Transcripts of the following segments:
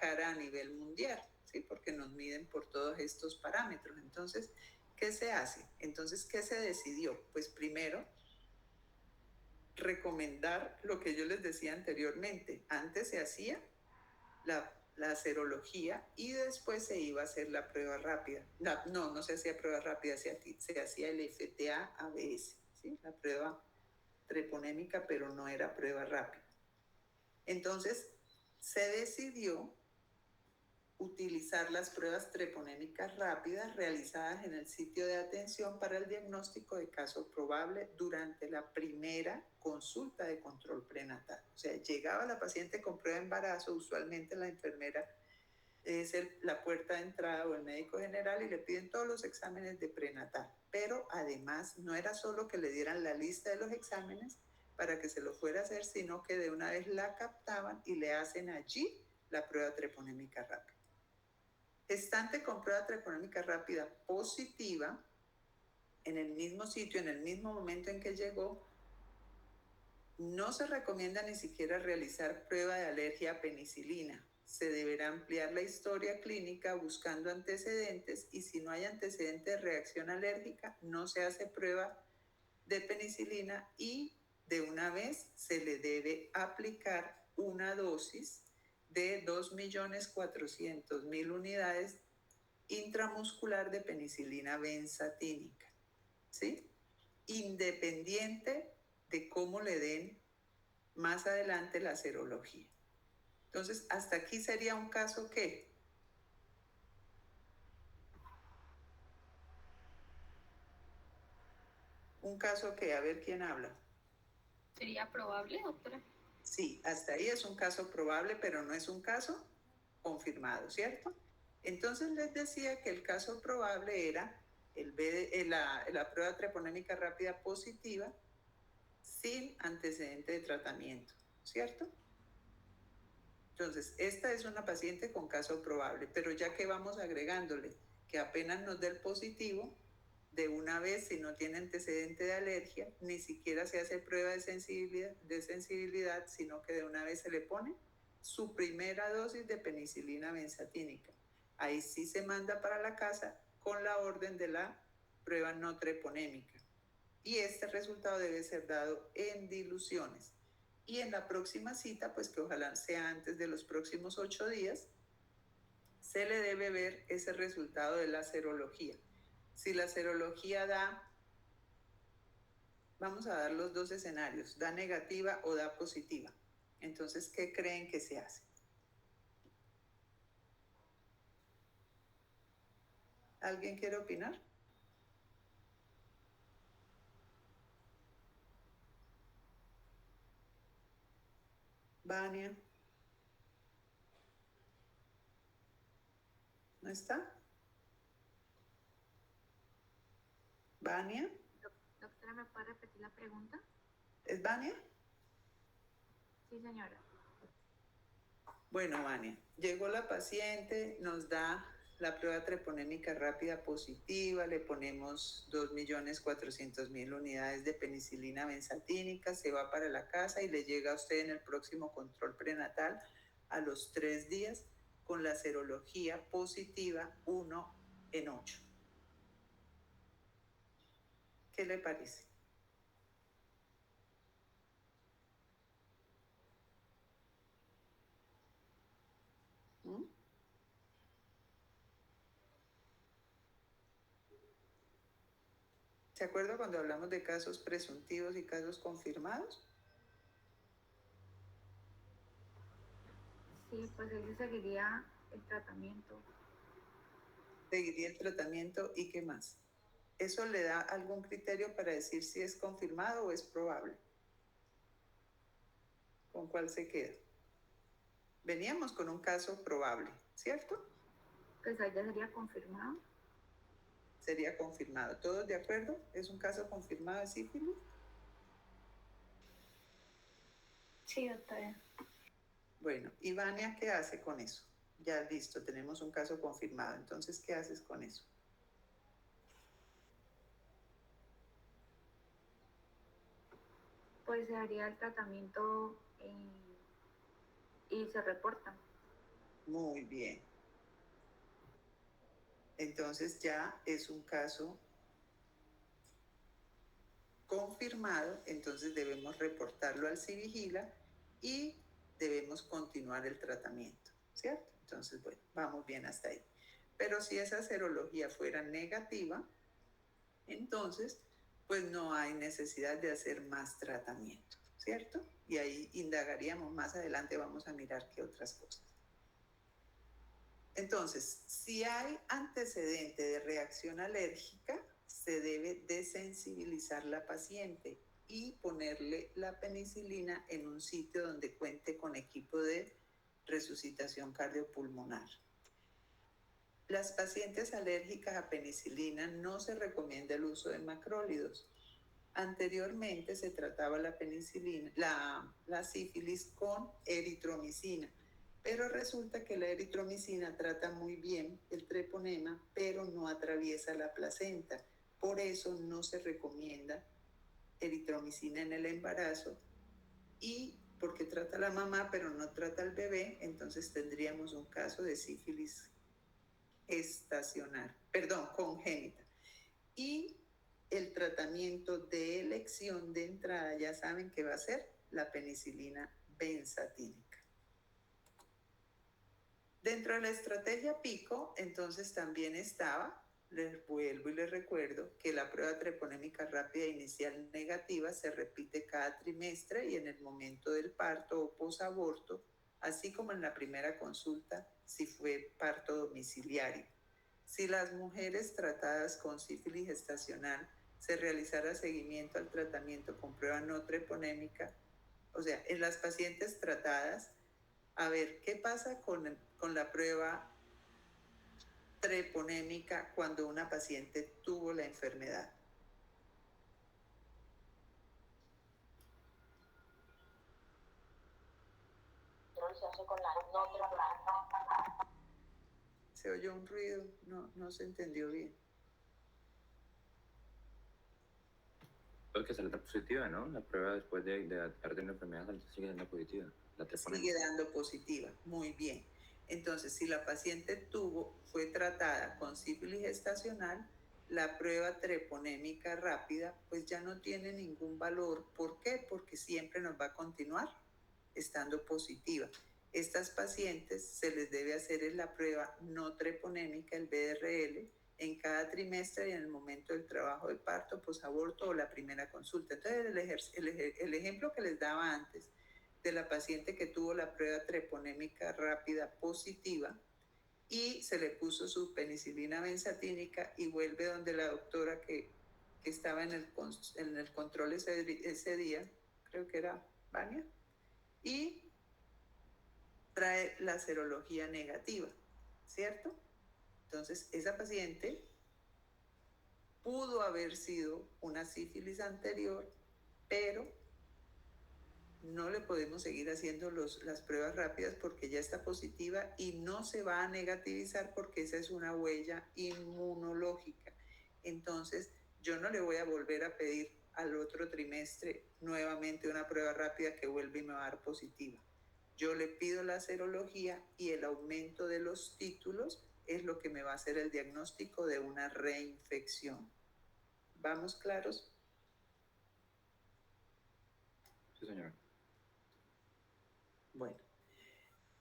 cara a nivel mundial, ¿sí? Porque nos miden por todos estos parámetros. Entonces, ¿qué se hace? Entonces, ¿qué se decidió? Pues primero, recomendar lo que yo les decía anteriormente. Antes se hacía la serología y después se iba a hacer la prueba rápida. No se hacía prueba rápida, se hacía el FTA-ABS, ¿sí? La prueba treponémica, pero no era prueba rápida. Entonces, se decidió utilizar las pruebas treponémicas rápidas realizadas en el sitio de atención para el diagnóstico de caso probable durante la primera consulta de control prenatal. O sea, llegaba la paciente con prueba de embarazo, usualmente la enfermera es la puerta de entrada o el médico general y le piden todos los exámenes de prenatal. Pero además no era solo que le dieran la lista de los exámenes para que se lo fuera a hacer, sino que de una vez la captaban y le hacen allí la prueba treponémica rápida. Gestante con prueba treponémica rápida positiva, en el mismo sitio, en el mismo momento en que llegó, no se recomienda ni siquiera realizar prueba de alergia a penicilina. Se deberá ampliar la historia clínica buscando antecedentes y si no hay antecedentes de reacción alérgica, no se hace prueba de penicilina y de una vez se le debe aplicar una dosis de 2.400.000 unidades intramuscular de penicilina benzatínica, ¿sí? Independiente de cómo le den más adelante la serología. Entonces, hasta aquí sería un caso que a ver quién habla. ¿Sería probable, doctora? Sí, hasta ahí es un caso probable, pero no es un caso confirmado, ¿cierto? Entonces les decía que el caso probable era la prueba treponémica rápida positiva sin antecedente de tratamiento, ¿cierto? Entonces, esta es una paciente con caso probable, pero ya que vamos agregándole que apenas nos dé el positivo, de una vez, si no tiene antecedente de alergia, ni siquiera se hace prueba de sensibilidad, sino que de una vez se le pone su primera dosis de penicilina benzatínica. Ahí sí se manda para la casa con la orden de la prueba no treponémica. Y este resultado debe ser dado en diluciones. Y en la próxima cita, pues que ojalá sea antes de los próximos 8 días, se le debe ver ese resultado de la serología. Si la serología da, vamos a dar los dos escenarios, da negativa o da positiva. Entonces, ¿qué creen que se hace? ¿Alguien quiere opinar? Vania. ¿No está? ¿Vania? Doctora, ¿me puede repetir la pregunta? ¿Es Vania? Sí, señora. Bueno, Vania, llegó la paciente, nos da la prueba treponémica rápida positiva, le ponemos 2.400.000 unidades de penicilina benzatínica, se va para la casa y le llega a usted en el próximo control prenatal a los 3 días con la serología positiva 1 en 8. ¿Qué le parece? ¿Mm? ¿Se acuerda cuando hablamos de casos presuntivos y casos confirmados? Sí, pues ese seguiría el tratamiento. Seguiría el tratamiento y qué más. ¿Eso le da algún criterio para decir si es confirmado o es probable? ¿Con cuál se queda? Veníamos con un caso probable, ¿cierto? Pues ahí ya sería confirmado. Sería confirmado. ¿Todos de acuerdo? ¿Es un caso confirmado de sífilis? Sí, doctora. Bueno, ¿y Vania qué hace con eso? Ya listo, tenemos un caso confirmado. Entonces, ¿qué haces con eso? Pues se haría el tratamiento y se reporta. Muy bien. Entonces ya es un caso confirmado, entonces debemos reportarlo al Civigila y debemos continuar el tratamiento, ¿cierto? Entonces, bueno, vamos bien hasta ahí. Pero si esa serología fuera negativa, entonces, pues no hay necesidad de hacer más tratamiento, ¿cierto? Y ahí indagaríamos más adelante, vamos a mirar qué otras cosas. Entonces, si hay antecedente de reacción alérgica, se debe desensibilizar la paciente y ponerle la penicilina en un sitio donde cuente con equipo de resucitación cardiopulmonar. Las pacientes alérgicas a penicilina no se recomienda el uso de macrólidos. Anteriormente se trataba la penicilina, la sífilis con eritromicina, pero resulta que la eritromicina trata muy bien el treponema, pero no atraviesa la placenta. Por eso no se recomienda eritromicina en el embarazo y porque trata a la mamá pero no trata al bebé, entonces tendríamos un caso de sífilis congénita. Y el tratamiento de elección de entrada, ya saben que va a ser la penicilina benzatínica. Dentro de la estrategia PICO, entonces también estaba, les vuelvo y les recuerdo, que la prueba treponémica rápida inicial negativa se repite cada trimestre y en el momento del parto o posaborto, así como en la primera consulta si fue parto domiciliario. Si las mujeres tratadas con sífilis gestacional se realizara seguimiento al tratamiento con prueba no treponémica, o sea, en las pacientes tratadas, a ver, ¿qué pasa con la prueba treponémica cuando una paciente tuvo la enfermedad? Se hace con la no treponema. Se oyó un ruido, no se entendió bien. Pues que sale positiva, ¿no? La prueba después de haber tenido enfermedad sigue siendo positiva. La sigue dando positiva, muy bien. Entonces, si la paciente fue tratada con sífilis gestacional, la prueba treponémica rápida, pues ya no tiene ningún valor. ¿Por qué? Porque siempre nos va a continuar estando positiva. Estas pacientes se les debe hacer la prueba no treponémica, el BRL, en cada trimestre y en el momento del trabajo de parto, posaborto o la primera consulta. Entonces, el ejemplo que les daba antes de la paciente que tuvo la prueba treponémica rápida positiva y se le puso su penicilina benzatínica y vuelve donde la doctora que estaba en el control ese día, creo que era Vania, y trae la serología negativa, ¿cierto? Entonces, esa paciente pudo haber sido una sífilis anterior, pero no le podemos seguir haciendo las pruebas rápidas porque ya está positiva y no se va a negativizar porque esa es una huella inmunológica. Entonces, yo no le voy a volver a pedir al otro trimestre nuevamente una prueba rápida que vuelva y me va a dar positiva. Yo le pido la serología y el aumento de los títulos es lo que me va a hacer el diagnóstico de una reinfección. ¿Vamos claros? Sí, señor. Bueno,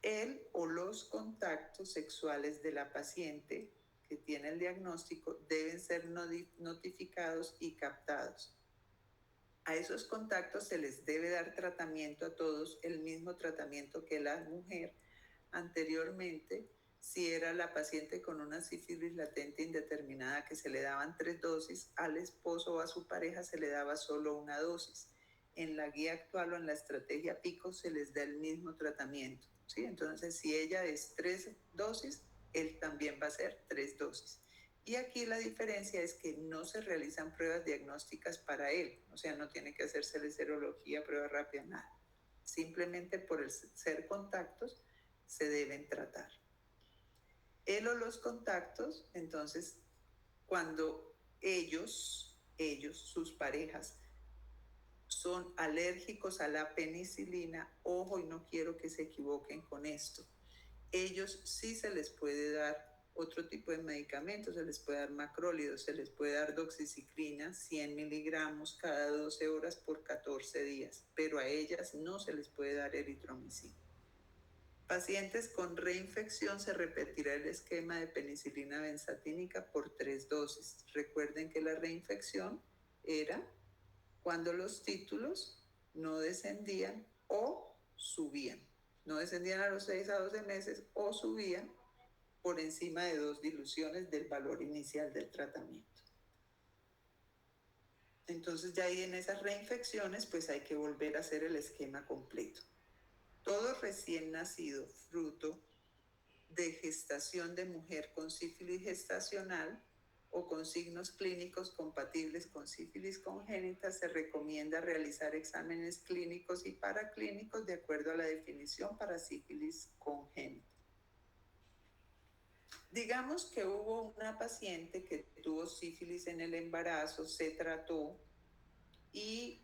el o los contactos sexuales de la paciente que tiene el diagnóstico deben ser notificados y captados. A esos contactos se les debe dar tratamiento a todos, el mismo tratamiento que la mujer anteriormente, si era la paciente con una sífilis latente indeterminada que se le daban 3 dosis, al esposo o a su pareja se le daba solo una dosis. En la guía actual o en la estrategia PICO se les da el mismo tratamiento, ¿sí? Entonces, si ella es 3 dosis, él también va a ser 3 dosis. Y aquí la diferencia es que no se realizan pruebas diagnósticas para él, o sea, no tiene que hacerse serología, prueba rápida, nada. Simplemente por el ser contactos se deben tratar. Él o los contactos, entonces, cuando ellos, sus parejas, son alérgicos a la penicilina, ojo y no quiero que se equivoquen con esto. ellos sí se les puede dar otro tipo de medicamentos, se les puede dar macrólidos, se les puede dar doxiciclina, 100 miligramos cada 12 horas por 14 días, pero a ellas no se les puede dar eritromicina. Pacientes con reinfección se repetirá el esquema de penicilina benzatínica por 3 dosis. Recuerden que la reinfección era cuando los títulos no descendían o subían. No descendían a los 6 a 12 meses o subían por encima de 2 diluciones del valor inicial del tratamiento. Entonces ya ahí en esas reinfecciones pues hay que volver a hacer el esquema completo. Todo recién nacido fruto de gestación de mujer con sífilis gestacional o con signos clínicos compatibles con sífilis congénita, se recomienda realizar exámenes clínicos y paraclínicos de acuerdo a la definición para sífilis congénita. Digamos que hubo una paciente que tuvo sífilis en el embarazo, se trató y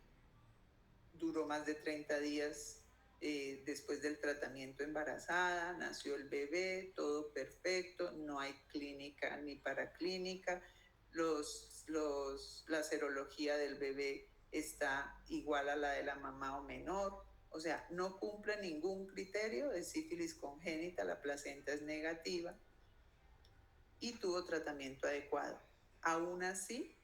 duró más de 30 días después del tratamiento embarazada, nació el bebé, todo perfecto, no hay clínica ni paraclínica, la serología del bebé está igual a la de la mamá o menor, o sea, no cumple ningún criterio de sífilis congénita, la placenta es negativa y tuvo tratamiento adecuado. Aún así,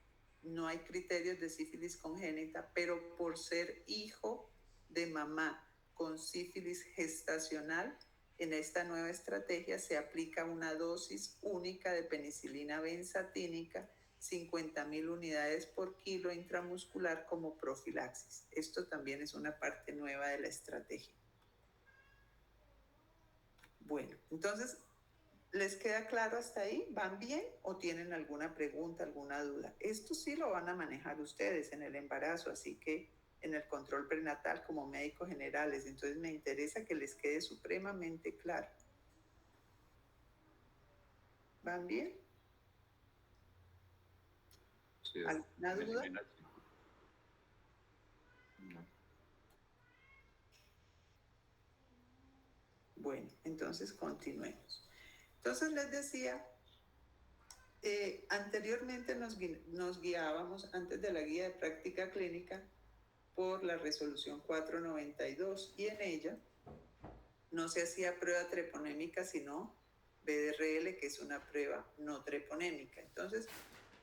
no hay criterios de sífilis congénita, pero por ser hijo de mamá con sífilis gestacional, en esta nueva estrategia se aplica una dosis única de penicilina benzatínica, 50.000 unidades por kilo intramuscular como profilaxis. Esto también es una parte nueva de la estrategia. Bueno, entonces, ¿les queda claro hasta ahí? ¿Van bien o tienen alguna pregunta, alguna duda? Esto sí lo van a manejar ustedes en el embarazo, así que en el control prenatal como médicos generales. Entonces me interesa que les quede supremamente claro. ¿Van bien? Sí, ¿Alguna duda? No. Bueno, entonces continuemos. Entonces les decía, anteriormente nos guiábamos antes de la guía de práctica clínica por la resolución 492 y en ella no se hacía prueba treponémica sino BDRL, que es una prueba no treponémica. Entonces,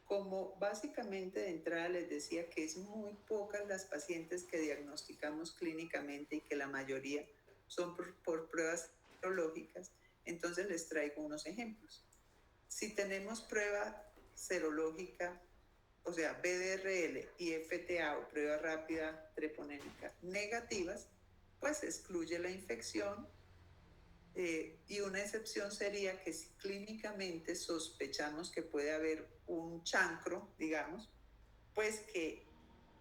como básicamente de entrada les decía que es muy pocas las pacientes que diagnosticamos clínicamente y que la mayoría son por pruebas serológicas, entonces les traigo unos ejemplos. Si tenemos prueba serológica, o sea, BDRL y FTA o prueba rápida treponémica negativas, pues excluye la infección y una excepción sería que si clínicamente sospechamos que puede haber un chancro, digamos, pues que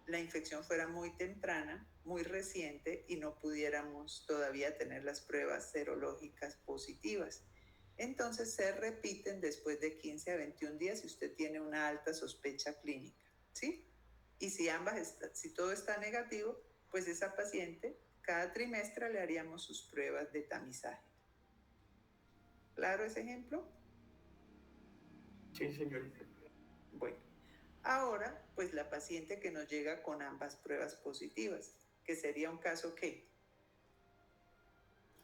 la infección fuera muy temprana, muy reciente y no pudiéramos todavía tener las pruebas serológicas positivas. Entonces se repiten después de 15 a 21 días si usted tiene una alta sospecha clínica, ¿sí? Y si todo está negativo, pues esa paciente cada trimestre le haríamos sus pruebas de tamizaje. ¿Claro ese ejemplo? Sí, señorita. Bueno, ahora pues la paciente que nos llega con ambas pruebas positivas, que sería un caso ¿qué?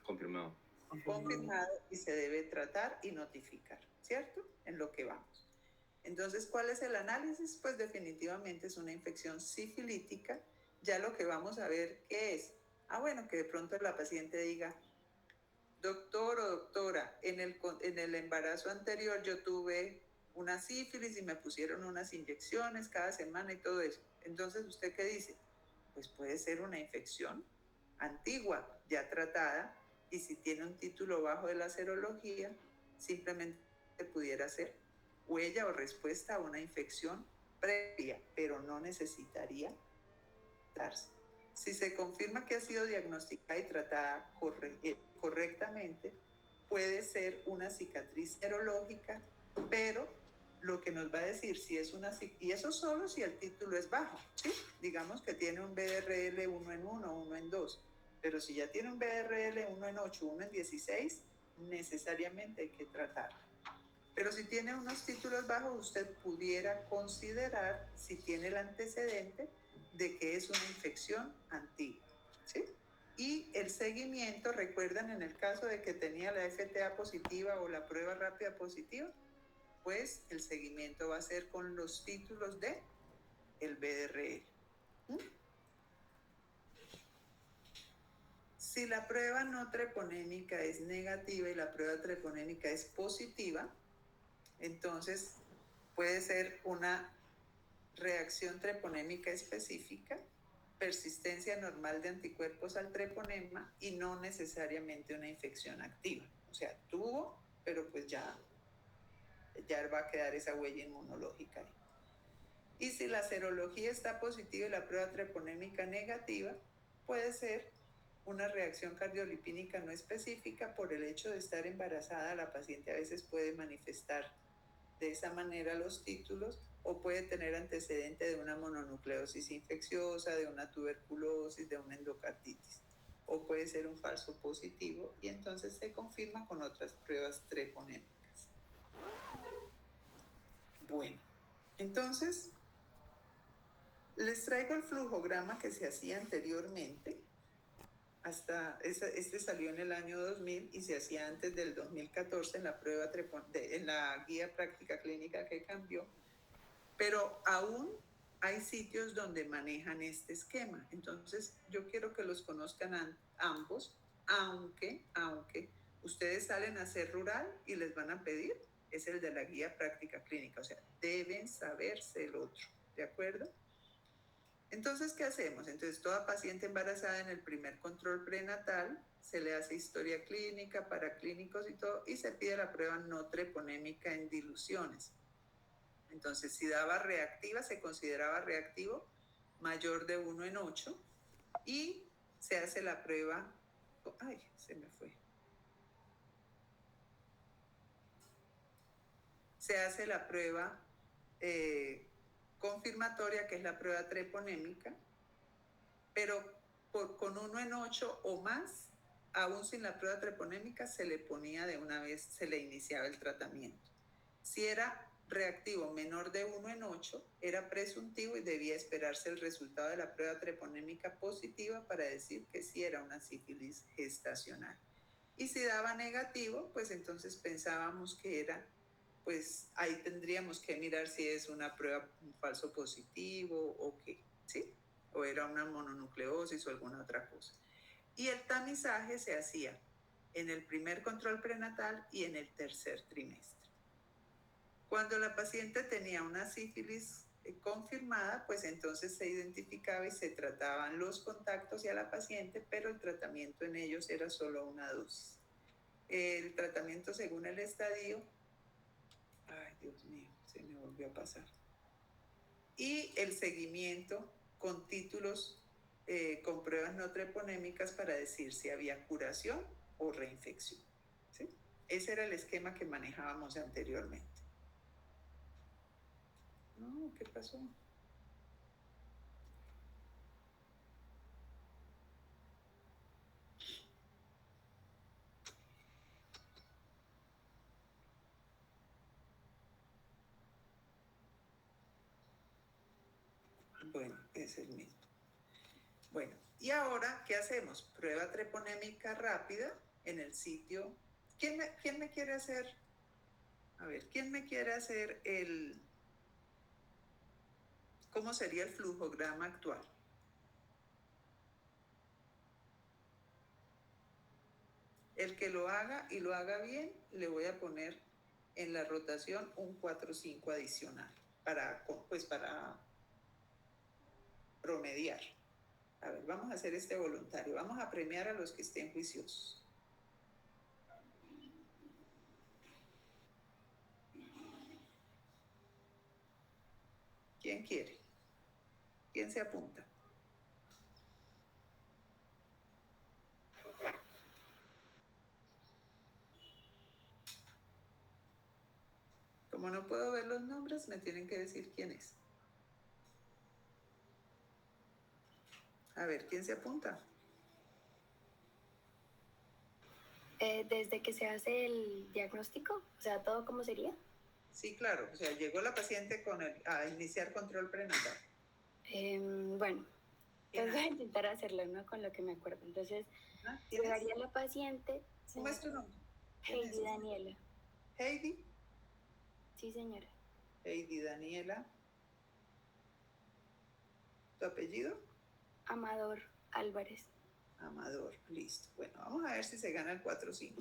Confirmado. Confirmado y se debe tratar y notificar, ¿cierto? En lo que vamos. Entonces, ¿cuál es el análisis? Pues definitivamente es una infección sifilítica. Ya lo que vamos a ver, ¿qué es? Bueno, que de pronto la paciente diga, doctor o doctora, en el embarazo anterior yo tuve una sífilis y me pusieron unas inyecciones cada semana y todo eso. Entonces, ¿usted qué dice? Pues puede ser una infección antigua, ya tratada, y si tiene un título bajo de la serología, simplemente pudiera ser huella o respuesta a una infección previa, pero no necesitaría darse. Si se confirma que ha sido diagnosticada y tratada correctamente, puede ser una cicatriz serológica, pero lo que nos va a decir si es una cicatriz, y eso solo si el título es bajo, ¿sí? Digamos que tiene un BRL 1 en 1, 1 en 2, pero si ya tiene un BRL 1 en 8, 1 en 16, necesariamente hay que tratarla. Pero si tiene unos títulos bajos, usted pudiera considerar si tiene el antecedente de que es una infección antigua, ¿sí? Y el seguimiento, recuerdan en el caso de que tenía la FTA positiva o la prueba rápida positiva, pues el seguimiento va a ser con los títulos de el BDRL. Si la prueba no treponémica es negativa y la prueba treponémica es positiva, entonces puede ser una reacción treponémica específica, persistencia normal de anticuerpos al treponema y no necesariamente una infección activa. O sea, tuvo, pero pues ya va a quedar esa huella inmunológica ahí. Y si la serología está positiva y la prueba treponémica negativa, puede ser una reacción cardiolipínica no específica. Por el hecho de estar embarazada, la paciente a veces puede manifestar de esa manera los títulos o puede tener antecedente de una mononucleosis infecciosa, de una tuberculosis, de una endocarditis. O puede ser un falso positivo y entonces se confirma con otras pruebas treponémicas. Bueno, entonces les traigo el flujograma que se hacía anteriormente. Hasta este salió en el año 2000 y se hacía antes del 2014 en la prueba en la guía práctica clínica que cambió, pero aún hay sitios donde manejan este esquema. Entonces yo quiero que los conozcan ambos, aunque ustedes salen a hacer rural y les van a pedir, es el de la guía práctica clínica, o sea, deben saberse el otro, ¿de acuerdo? Entonces, ¿qué hacemos? Entonces, toda paciente embarazada en el primer control prenatal se le hace historia clínica, paraclínicos y todo, y se pide la prueba no treponémica en diluciones. Entonces, si daba reactiva, se consideraba reactivo mayor de 1 en 8 y se hace la prueba, ay, se me fue. Se hace la prueba confirmatoria, que es la prueba treponémica, pero con 1 en 8 o más, aún sin la prueba treponémica, se le ponía de una vez, se le iniciaba el tratamiento. Si era reactivo menor de 1 en 8, era presuntivo y debía esperarse el resultado de la prueba treponémica positiva para decir que sí era una sífilis gestacional. Y si daba negativo, pues entonces pensábamos que era, pues ahí tendríamos que mirar si es una prueba, un falso positivo o qué, ¿sí? O era una mononucleosis o alguna otra cosa. Y el tamizaje se hacía en el primer control prenatal y en el tercer trimestre. Cuando la paciente tenía una sífilis confirmada, pues entonces se identificaba y se trataban los contactos y a la paciente, pero el tratamiento en ellos era solo una dosis. El tratamiento según el estadio, ay Dios mío, se me volvió a pasar. Y el seguimiento con títulos con pruebas no treponémicas para decir si había curación o reinfección, ¿sí? Ese era el esquema que manejábamos anteriormente. No, ¿qué pasó? Bueno, es el mismo. Bueno, y ahora, ¿qué hacemos? Prueba treponémica rápida en el sitio. ¿Quién me quiere hacer? A ver, ¿quién me quiere hacer cómo sería el flujograma actual? El que lo haga y lo haga bien, le voy a poner en la rotación un 4-5 adicional para promediar. A ver, vamos a hacer este voluntario. Vamos a premiar a los que estén juiciosos. ¿Quién quiere? ¿Quién se apunta? Como no puedo ver los nombres, me tienen que decir quién es. A ver, ¿quién se apunta? Desde que se hace el diagnóstico, o sea, todo cómo sería. Sí, claro, o sea, llegó la paciente a iniciar control prenatal. Bueno, entonces voy a intentar hacerlo, ¿no? Con lo que me acuerdo. Entonces, llegaría la paciente. ¿Cómo es tu nombre? Heidi Daniela. ¿Heidi? Sí, señora. Heidi Daniela. ¿Tu apellido? Amador Álvarez. Amador, listo. Bueno, vamos a ver si se gana el 4-5.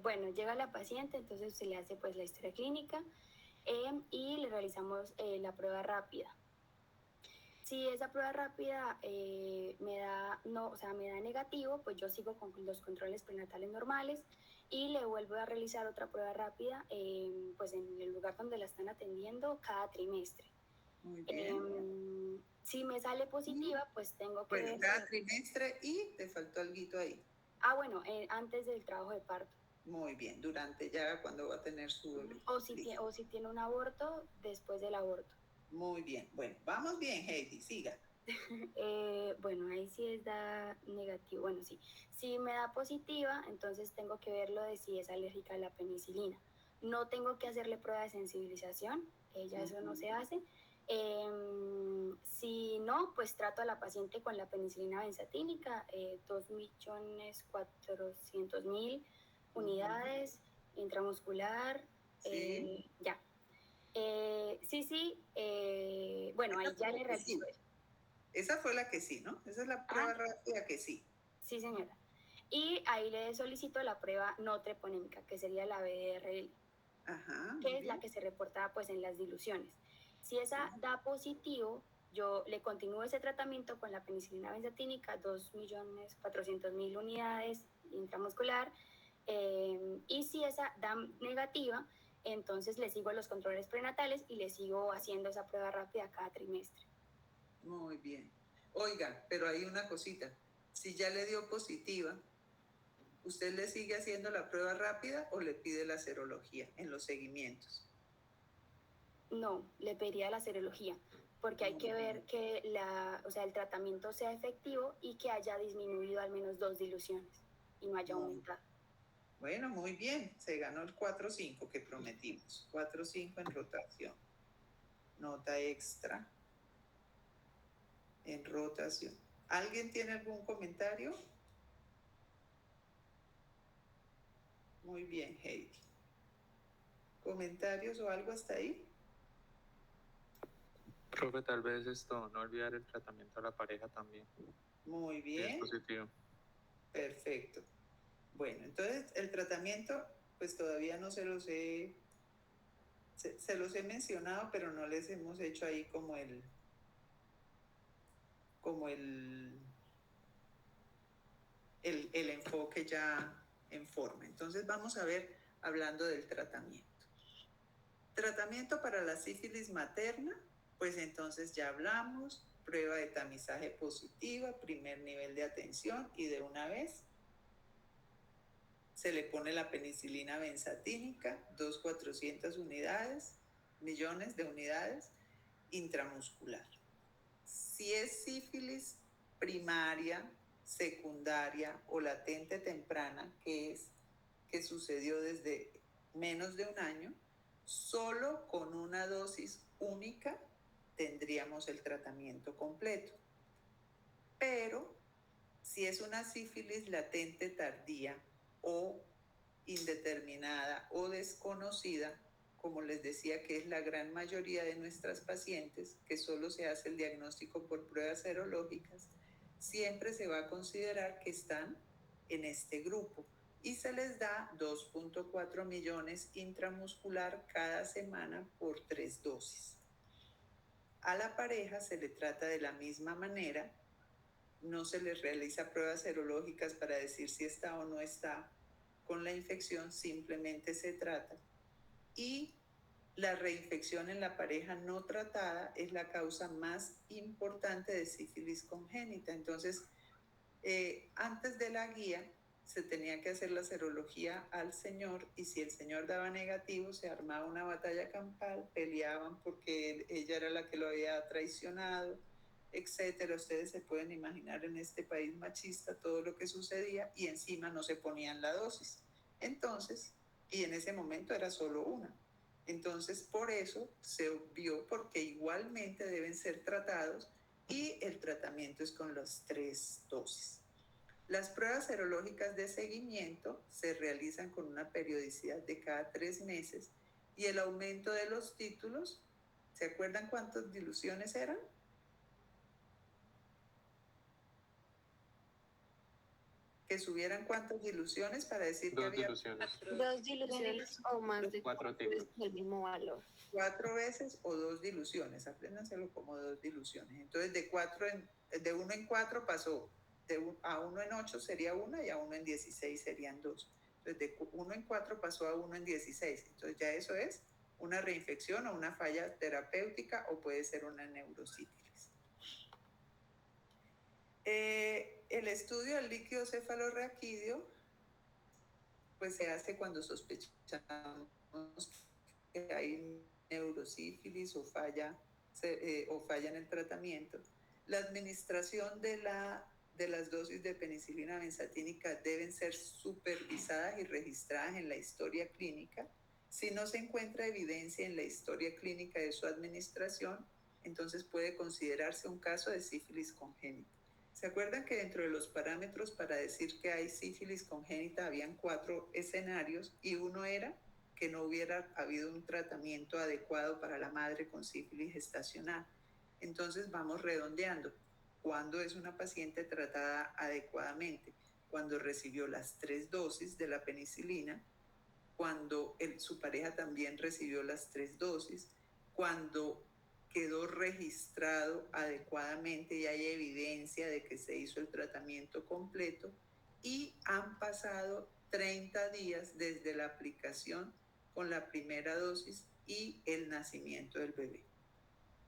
Bueno, llega la paciente, entonces se le hace pues la historia clínica y le realizamos la prueba rápida. Si esa prueba rápida me da negativo, pues yo sigo con los controles prenatales normales y le vuelvo a realizar otra prueba rápida pues en el lugar donde la están atendiendo cada trimestre. Muy bien. Si me sale positiva, pues tengo que ver... cada trimestre y te faltó algo ahí. Bueno, antes del trabajo de parto. Muy bien, durante ya cuando va a tener su bebé. O si tiene un aborto, después del aborto. Muy bien, bueno, vamos bien, Heidi, siga. Bueno, ahí sí da negativo. Bueno, sí. Si me da positiva, entonces tengo que ver lo de si es alérgica a la penicilina. No tengo que hacerle prueba de sensibilización, ya eso no se hace. Si no, pues trato a la paciente con la penicilina benzatínica, 2.400.000 unidades, intramuscular, sí. ya. Bueno, ahí ya le realizo eso. Esa fue la que sí, ¿no? Esa es la prueba rápida que sí. Sí, señora. Y ahí le solicito la prueba no treponémica, que sería la BRL, que es la que se reporta pues en las diluciones. Si esa da positivo, yo le continúo ese tratamiento con la penicilina benzatínica, 2.400.000 unidades intramuscular, y si esa da negativa, entonces le sigo los controles prenatales y le sigo haciendo esa prueba rápida cada trimestre. Muy bien. Oiga, pero hay una cosita. Si ya le dio positiva, ¿usted le sigue haciendo la prueba rápida o le pide la serología en los seguimientos? No, le pediría la serología, porque hay que ver que el tratamiento sea efectivo y que haya disminuido al menos 2 diluciones y no haya aumentado. Bueno, muy bien. Se ganó el 4-5 que prometimos. 4-5 en rotación. Nota extra en rotación. ¿Alguien tiene algún comentario? Muy bien, Heidi. ¿Comentarios o algo hasta ahí? Profe, tal vez no olvidar el tratamiento a la pareja también. Muy bien. Es positivo. Perfecto. Bueno, entonces el tratamiento, pues todavía no se los he mencionado, pero no les hemos hecho ahí como el enfoque ya en forma. Entonces vamos a ver, hablando del tratamiento. Tratamiento para la sífilis materna, pues entonces ya hablamos, prueba de tamizaje positiva, primer nivel de atención y de una vez se le pone la penicilina benzatínica, 2.400 millones de unidades intramuscular. Si es sífilis primaria, secundaria o latente temprana, que sucedió desde menos de un año, solo con una dosis única tendríamos el tratamiento completo. Pero si es una sífilis latente tardía o indeterminada o desconocida, como les decía que es la gran mayoría de nuestras pacientes, que solo se hace el diagnóstico por pruebas serológicas, siempre se va a considerar que están en este grupo y se les da 2.4 millones intramuscular cada semana por 3 dosis. A la pareja se le trata de la misma manera, no se les realiza pruebas serológicas para decir si está o no está con la infección, simplemente se trata. Y la reinfección en la pareja no tratada es la causa más importante de sífilis congénita. Entonces, antes de la guía se tenía que hacer la serología al señor y si el señor daba negativo se armaba una batalla campal, peleaban porque ella era la que lo había traicionado, etcétera. Ustedes se pueden imaginar en este país machista todo lo que sucedía y encima no se ponían la dosis. Entonces, y en ese momento era solo una. Entonces, por eso se obvió, porque igualmente deben ser tratados y el tratamiento es con las 3 dosis. Las pruebas serológicas de seguimiento se realizan con una periodicidad de cada 3 meses y el aumento de los títulos, ¿se acuerdan cuántas diluciones eran? Que subieran cuántas diluciones para decir que había... 2 diluciones o más de 4 veces el mismo valor. 4 veces o 2 diluciones, apréndanselo como 2 diluciones. Entonces de 1 en 4 pasó, a 1 en 8 sería 1 y a 1 en 16 serían 2. Entonces de 1 en 4 pasó a 1 en 16. Entonces ya eso es una reinfección o una falla terapéutica o puede ser una neurosífilis. El estudio del líquido cefalorraquídeo pues se hace cuando sospechamos que hay neurosífilis o falla en el tratamiento. La administración de las dosis de penicilina benzatínica deben ser supervisadas y registradas en la historia clínica. Si no se encuentra evidencia en la historia clínica de su administración, entonces puede considerarse un caso de sífilis congénita. ¿Se acuerdan que dentro de los parámetros para decir que hay sífilis congénita habían 4 escenarios y uno era que no hubiera habido un tratamiento adecuado para la madre con sífilis gestacional? Entonces vamos redondeando. ¿Cuándo es una paciente tratada adecuadamente? Cuando recibió las 3 dosis de la penicilina, cuando su pareja también recibió las 3 dosis, cuando quedó registrado adecuadamente y hay evidencia de que se hizo el tratamiento completo y han pasado 30 días desde la aplicación con la primera dosis y el nacimiento del bebé.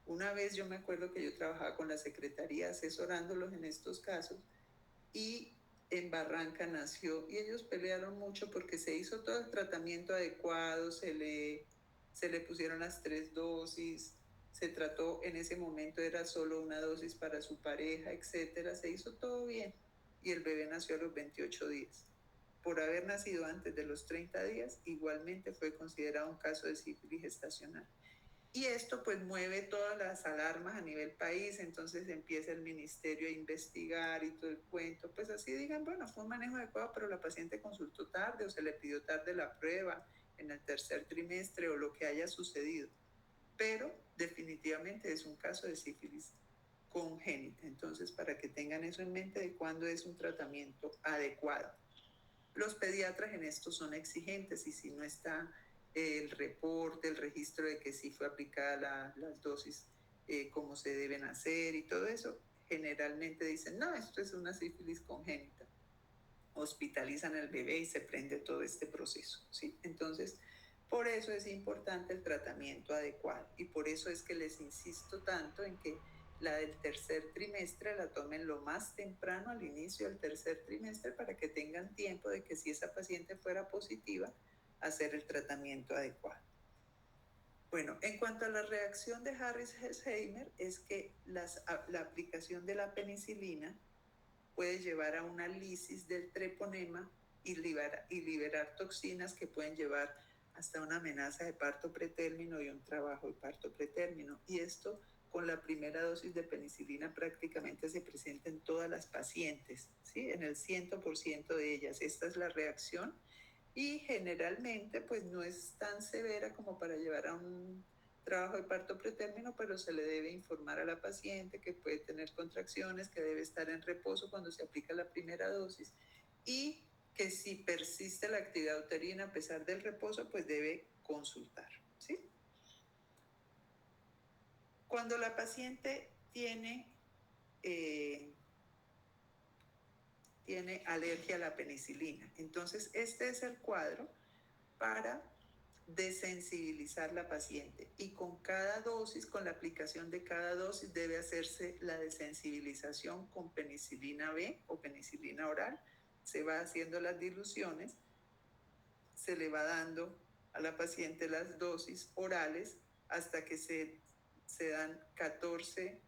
Una vez yo me acuerdo que yo trabajaba con la secretaría asesorándolos en estos casos y en Barranca nació y ellos pelearon mucho porque se hizo todo el tratamiento adecuado, se le pusieron las 3 dosis, se trató, en ese momento era solo una dosis para su pareja, etcétera, se hizo todo bien y el bebé nació a los 28 días. Por haber nacido antes de los 30 días, igualmente fue considerado un caso de sífilis gestacional. Y esto pues mueve todas las alarmas a nivel país, entonces empieza el ministerio a investigar y todo el cuento, pues así digan, bueno, fue un manejo adecuado, pero la paciente consultó tarde o se le pidió tarde la prueba en el 3er trimestre o lo que haya sucedido. Pero definitivamente es un caso de sífilis congénita. Entonces, para que tengan eso en mente de cuándo es un tratamiento adecuado. Los pediatras en esto son exigentes y si no está el reporte, el registro de que sí fue aplicada las dosis como se deben hacer y todo eso, generalmente dicen, no, esto es una sífilis congénita. Hospitalizan al bebé y se prende todo este proceso, ¿sí? Entonces, por eso es importante el tratamiento adecuado y por eso es que les insisto tanto en que la del 3er trimestre la tomen lo más temprano al inicio del 3er trimestre para que tengan tiempo de que si esa paciente fuera positiva, hacer el tratamiento adecuado. Bueno, en cuanto a la reacción de Harris-Hersheimer es que la aplicación de la penicilina puede llevar a una lisis del treponema y liberar toxinas que pueden llevar hasta una amenaza de parto pretérmino y un trabajo de parto pretérmino. Y esto con la primera dosis de penicilina prácticamente se presenta en todas las pacientes, ¿sí? En el 100% de ellas. Esta es la reacción y generalmente pues no es tan severa como para llevar a un trabajo de parto pretérmino, pero se le debe informar a la paciente que puede tener contracciones, que debe estar en reposo cuando se aplica la primera dosis y que si persiste la actividad uterina a pesar del reposo, pues debe consultar, ¿sí? Cuando la paciente tiene alergia a la penicilina, entonces este es el cuadro para desensibilizar la paciente y con cada dosis, con la aplicación de cada dosis debe hacerse la desensibilización con penicilina B o penicilina oral. Se va haciendo las diluciones, se le va dando a la paciente las dosis orales hasta que se dan 14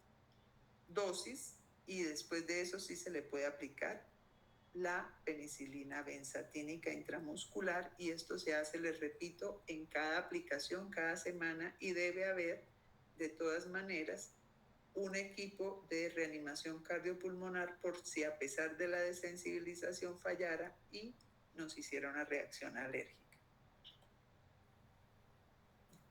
dosis y después de eso sí se le puede aplicar la penicilina benzatínica intramuscular y esto se hace, les repito, en cada aplicación, cada semana y debe haber de todas maneras un equipo de reanimación cardiopulmonar por si a pesar de la desensibilización fallara y nos hiciera una reacción alérgica.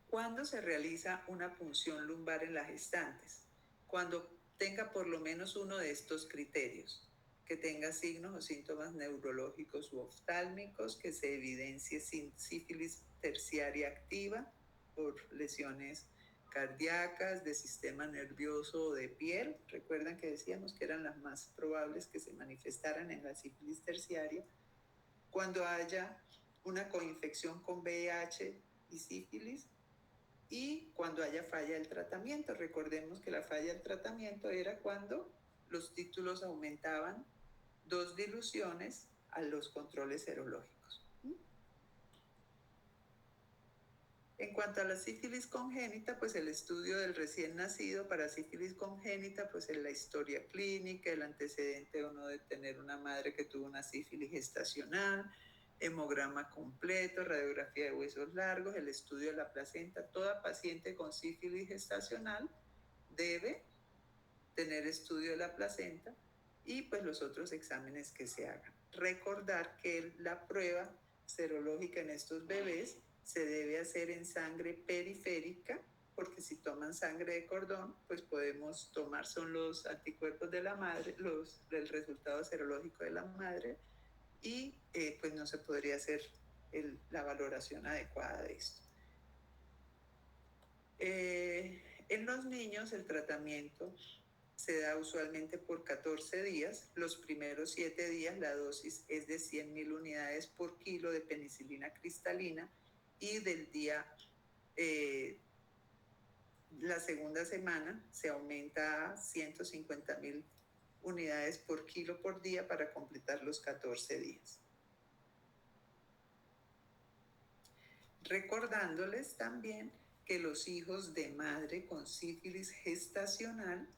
¿Cuándo se realiza una punción lumbar en las gestantes? Cuando tenga por lo menos uno de estos criterios, que tenga signos o síntomas neurológicos u oftálmicos, que se evidencie sífilis terciaria activa por lesiones cardíacas, de sistema nervioso o de piel. Recuerdan que decíamos que eran las más probables que se manifestaran en la sífilis terciaria. Cuando haya una coinfección con VIH y sífilis, y cuando haya falla del tratamiento. Recordemos que la falla del tratamiento era cuando los títulos aumentaban 2 diluciones a los controles serológicos. En cuanto a la sífilis congénita, pues el estudio del recién nacido para sífilis congénita, pues en la historia clínica, el antecedente o no de tener una madre que tuvo una sífilis gestacional, hemograma completo, radiografía de huesos largos, el estudio de la placenta. Toda paciente con sífilis gestacional debe tener estudio de la placenta y pues los otros exámenes que se hagan. Recordar que la prueba serológica en estos bebés se debe hacer en sangre periférica, porque si toman sangre de cordón, pues podemos tomar, son los anticuerpos de la madre, el resultado serológico de la madre, y pues no se podría hacer la valoración adecuada de esto. En los niños el tratamiento se da usualmente por 14 días. Los primeros 7 días la dosis es de 100.000 unidades por kilo de penicilina cristalina y del día, la segunda semana se aumenta a 150.000 unidades por kilo por día para completar los 14 días. Recordándoles también que los hijos de madre con sífilis gestacional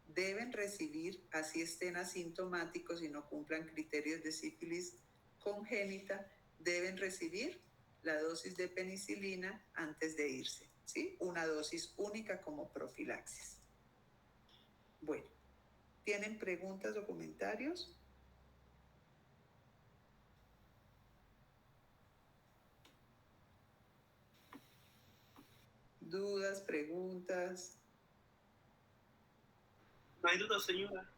deben recibir, así estén asintomáticos y no cumplan criterios de sífilis congénita, deben recibir la dosis de penicilina antes de irse, ¿sí? Una dosis única como profilaxis. Bueno, ¿tienen preguntas o comentarios? ¿Dudas, preguntas? No hay dudas, señora.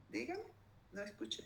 Dígame, no escuché.